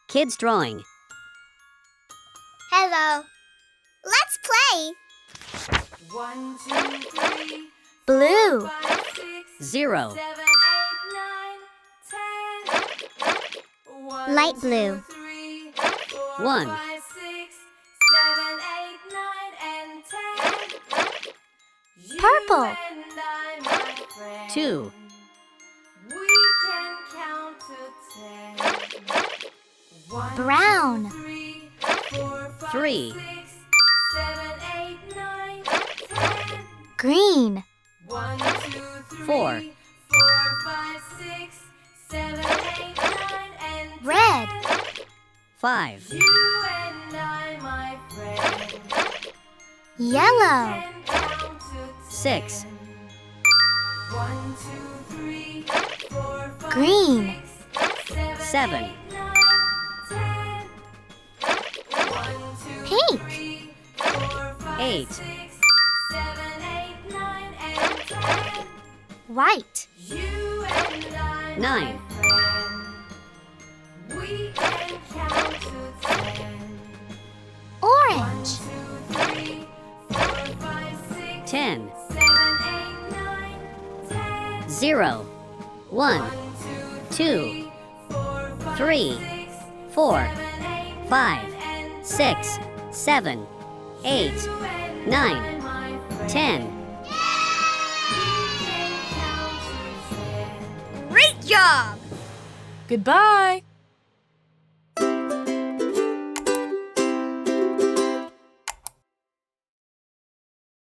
Kids drawing. Hello. Let's play. 1, 2, 3, Blue. 5, 6, 0. 7, 8, 9, 10. 1, Light blue. 2, 3, 4, 1. 5, 6, 7, 8, 9, and 10. You Purple. and I, my friend, 2. we can count to 10. 1, Brown. 3, 4, 5, 3. 6, 7, 8, 9, 10. Green. 1, 2, 3, 4. 4, 5, 6, 7, 8, 9, and 10. Red. 5. You and I, my friend, Yellow. can count to 10. 6. 1, 2, 3, 4, 5, Green. 6, 7. 8, 9, 10. 1, 2, Pink. 3, 4, 5, 8. 6, 7, 8, 9, and 10. White. You and I, 9. my friend, we can count to 10. Orange. 1, 2, 3, 4, 5, 6, 10. 7, 8, 9, 10. 0. 1. 1, 2, 2. 4, 5, 3. 6, 4. 7, 8, 5. 9, and 6. 7. 8. You and 9. I, my friend, 10. we can count to 10. Great job! Goodbye.